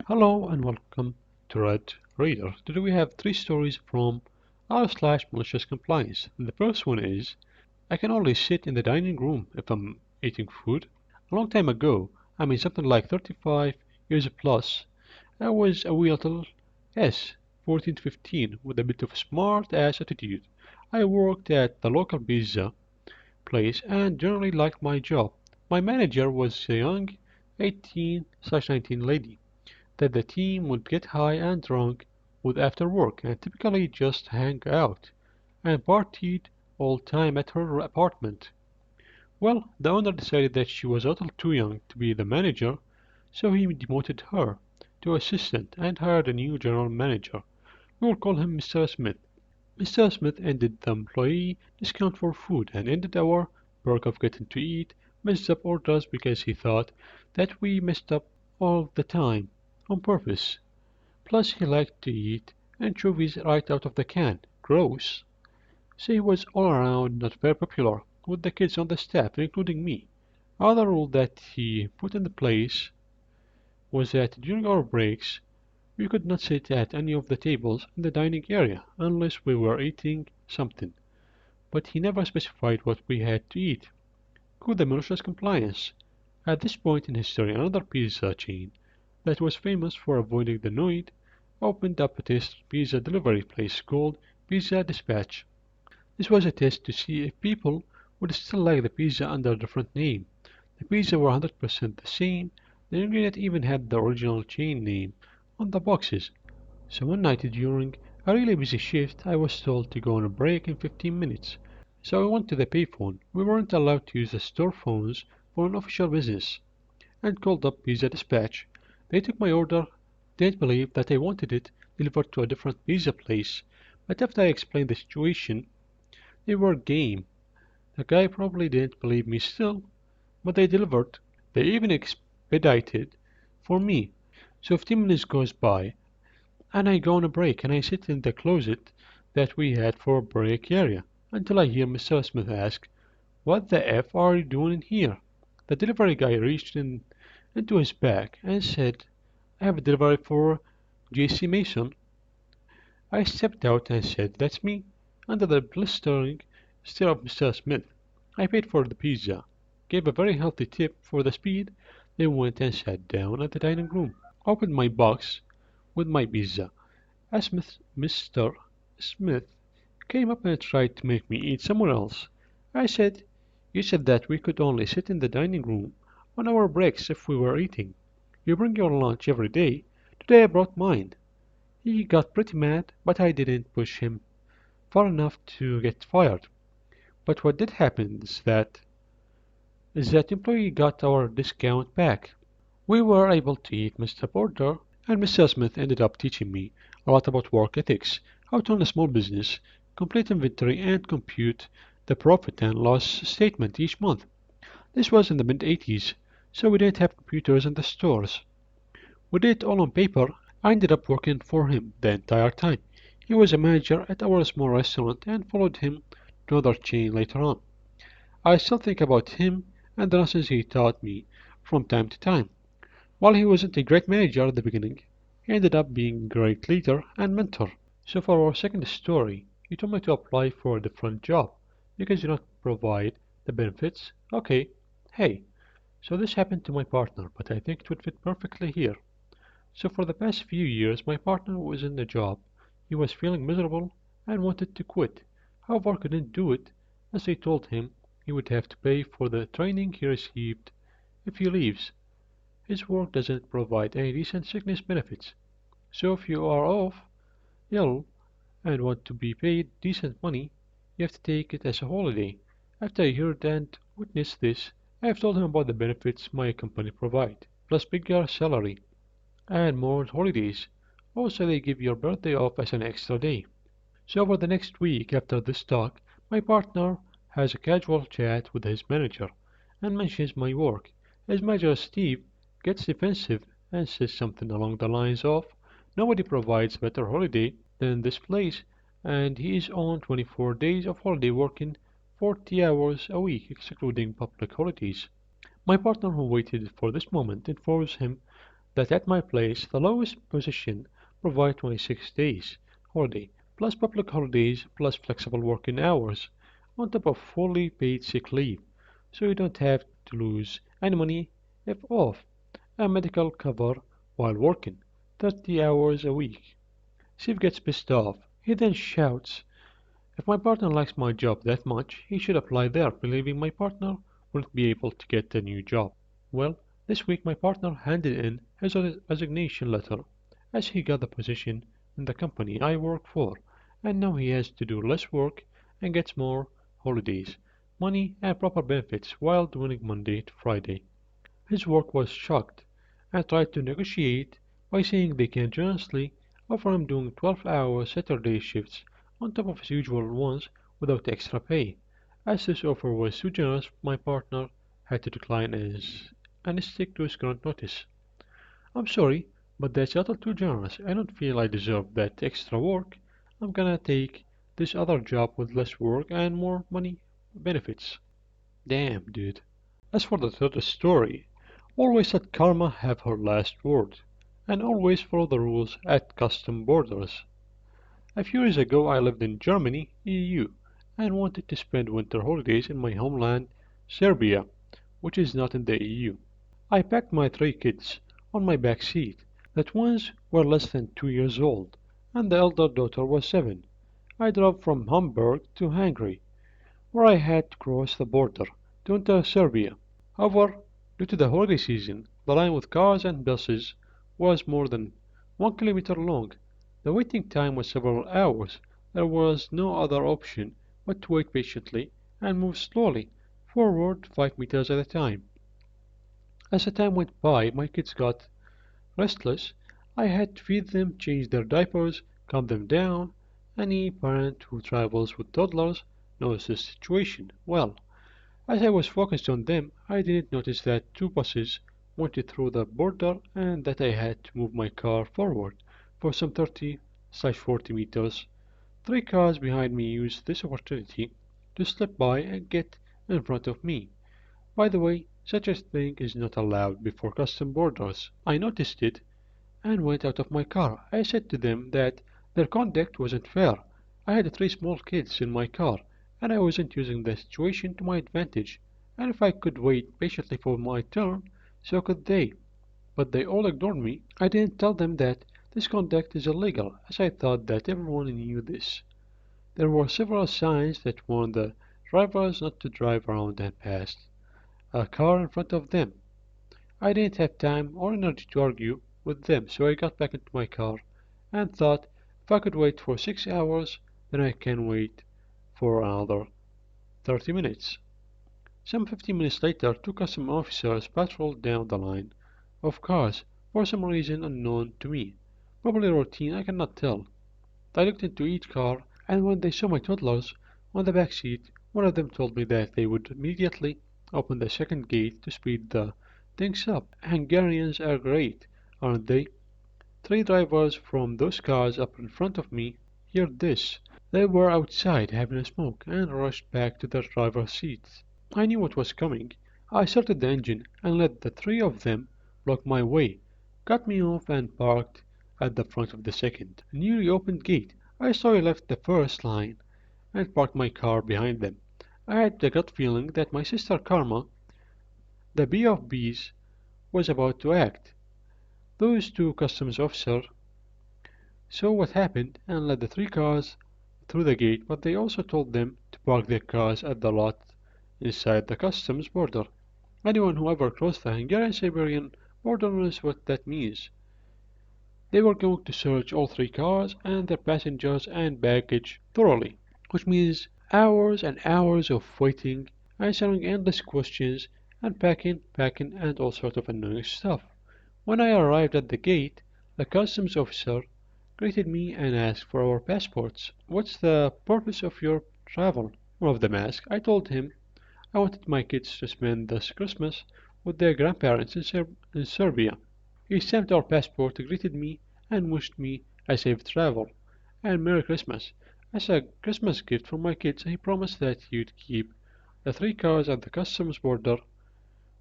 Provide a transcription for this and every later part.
Hello and welcome to Red Reader. Today we have three stories from r/malicious compliance. The first one is I can only sit in the dining room if I'm eating food. A long time ago, I mean something like 35 years plus, I was a wee little 14 to 15 with a bit of a smart ass attitude. I worked at the local pizza place and generally liked my job. My manager was a young 18/19 lady that the team would get high and drunk with after work and typically just hang out and partied all time at her apartment. Well, the owner decided that she was a little too young to be the manager, so he demoted her to assistant and hired a new general manager. We will call him Mr. Smith. Mr. Smith ended the employee discount for food and ended our perk of getting to eat messed up orders because he thought that we messed up all the time on purpose. Plus he liked to eat anchovies right out of the can. Gross. So he was all around not very popular with the kids on the staff, including me. Another rule that he put in place was that during our breaks we could not sit at any of the tables in the dining area unless we were eating something, but he never specified what we had to eat. Cue the malicious compliance. At this point in history, another pizza chain that was famous for avoiding the noise opened up a test pizza delivery place called Pizza Dispatch. This was a test to see if people would still like the pizza under a different name. The pizza were 100% the same, the ingredient even had the original chain name on the boxes. So one night during a really busy shift, I was told to go on a break in 15 minutes. So I went to the payphone. We weren't allowed to use the store phones for an official business, and called up Pizza Dispatch. They took my order, didn't believe that I wanted it delivered to a different pizza place, but after I explained the situation, they were game. The guy probably didn't believe me still, but they delivered. They even expedited for me. So 15 minutes goes by, and I go on a break, and I sit in the closet that we had for a break area until I hear Mr. Smith ask, "What the F are you doing in here?" The delivery guy reached into his bag and said, "I have a delivery for J.C. Mason." I stepped out and said, "That's me." Under the blistering stare of Mr. Smith, I paid for the pizza, gave a very healthy tip for the speed, then went and sat down at the dining room, opened my box with my pizza. As Mr. Smith came up and tried to make me eat somewhere else, I said, "You said that we could only sit in the dining room on our breaks if we were eating. You bring your lunch every day. Today I brought mine." He got pretty mad, but I didn't push him far enough to get fired. But what did happen is that employee got our discount back. We were able to eat Mr. Porter, and Mr. Smith ended up teaching me a lot about work ethics, how to run a small business, complete inventory, and compute the profit and loss statement each month. This was in the mid-80s, so we didn't have computers in the stores. We did it all on paper. I ended up working for him the entire time. He was a manager at our small restaurant and followed him to another chain later on. I still think about him and the lessons he taught me from time to time. While he wasn't a great manager at the beginning, he ended up being a great leader and mentor. So for our second story, you told me to apply for a different job because you don't provide the benefits. Okay, hey, so this happened to my partner, but I think it would fit perfectly here. So for the past few years, my partner was in a job. He was feeling miserable and wanted to quit. However, couldn't do it, as they told him he would have to pay for the training he received if he leaves. His work doesn't provide any decent sickness benefits. So if you are off ill and want to be paid decent money, you have to take it as a holiday. After I heard and witnessed this, I have told him about the benefits my company provide, plus bigger salary and more holidays. Also, they give your birthday off as an extra day. So over the next week after this talk, my partner has a casual chat with his manager and mentions my work. His manager, Steve, gets defensive and says something along the lines of, "Nobody provides better holiday than this place, and he is on 24 days of holiday working 40 hours a week, excluding public holidays." My partner, who waited for this moment, informs him that at my place the lowest position provides 26 days holiday plus public holidays plus flexible working hours on top of fully paid sick leave, so you don't have to lose any money if off, and medical cover while working 30 hours a week. Steve gets pissed off. He then shouts, if my partner likes my job that much, he should apply there, believing my partner wouldn't be able to get a new job. Well, this week my partner handed in his resignation letter as he got the position in the company I work for, and now he has to do less work and gets more holidays, money, and proper benefits while doing Monday to Friday. His work was shocked and tried to negotiate by saying they can generously offer him doing 12-hour Saturday shifts on top of his usual ones without extra pay. As this offer was too generous, my partner had to decline and stick to his current notice. I'm sorry, but that's a little too generous. I don't feel I deserve that extra work. I'm gonna take this other job with less work and more money benefits. Damn, dude. As for the third story, always let karma have her last word, and always follow the rules at custom borders. A few years ago I lived in Germany, EU, and wanted to spend winter holidays in my homeland, Serbia, which is not in the EU. I packed my three kids on my back seat. The twins were less than 2 years old, and the elder daughter was 7. I drove from Hamburg to Hungary, where I had to cross the border to enter Serbia. However, due to the holiday season, the line with cars and buses was more than 1 kilometer long. The waiting time was several hours. There was no other option but to wait patiently and move slowly forward 5 meters at a time. As the time went by, my kids got restless. I had to feed them, change their diapers, calm them down. Any parent who travels with toddlers knows this situation well. As I was focused on them, I didn't notice that 2 buses went through the border and that I had to move my car forward for some 30/40 meters. 3 cars behind me used this opportunity to slip by and get in front of me. By the way, such a thing is not allowed before custom borders. I noticed it and went out of my car. I said to them that their conduct wasn't fair. I had 3 small kids in my car, and I wasn't using the situation to my advantage, and if I could wait patiently for my turn, so could they. But they all ignored me. I didn't tell them that this conduct is illegal, as I thought that everyone knew this. There were several signs that warned the drivers not to drive around and past a car in front of them. I didn't have time or energy to argue with them, so I got back into my car and thought if I could wait for 6 hours, then I can wait for another 30 minutes. Some 15 minutes later, 2 custom officers patrolled down the line of cars for some reason unknown to me. Probably routine, I cannot tell. I looked into each car, and when they saw my toddlers on the back seat, one of them told me that they would immediately open the second gate to speed the things up. Hungarians are great, aren't they? 3 drivers from those cars up in front of me heard this. They were outside having a smoke and rushed back to their driver's seats. I knew what was coming. I started the engine and let the 3 of them block my way, cut me off and parked at the front of the second, newly opened gate. I slowly left the first line and parked my car behind them. I had the gut feeling that my sister Karma, the B of B's, was about to act. Those 2 customs officers saw what happened and led the 3 cars through the gate, but they also told them to park their cars at the lot inside the customs border. Anyone who ever crossed the Hungarian-Siberian border knows what that means. They were going to search all 3 cars and their passengers and baggage thoroughly, which means hours and hours of waiting, answering endless questions, and packing, and all sorts of annoying stuff. When I arrived at the gate, the customs officer greeted me and asked for our passports. What's the purpose of your travel? One of them asked. I told him I wanted my kids to spend this Christmas with their grandparents in Serbia. He stamped our passport, greeted me, and wished me a safe travel and Merry Christmas. As a Christmas gift from my kids, he promised that he'd keep the 3 cars at the customs border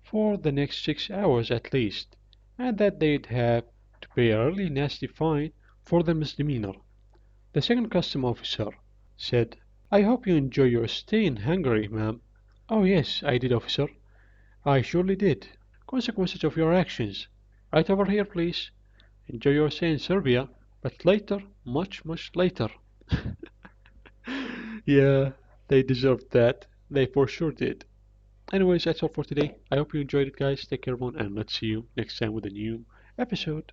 for the next 6 hours at least. and that they'd have to pay a really nasty fine for the misdemeanor. The second custom officer said, "I hope you enjoy your stay in Hungary, ma'am." "Oh yes, I did, officer. I surely did. Consequences of your actions. Right over here, please. Enjoy your stay in Serbia, but later, much, much later." Yeah, they deserved that. They for sure did. Anyways, that's all for today. I hope you enjoyed it, guys. Take care, everyone, and let's see you next time with a new episode.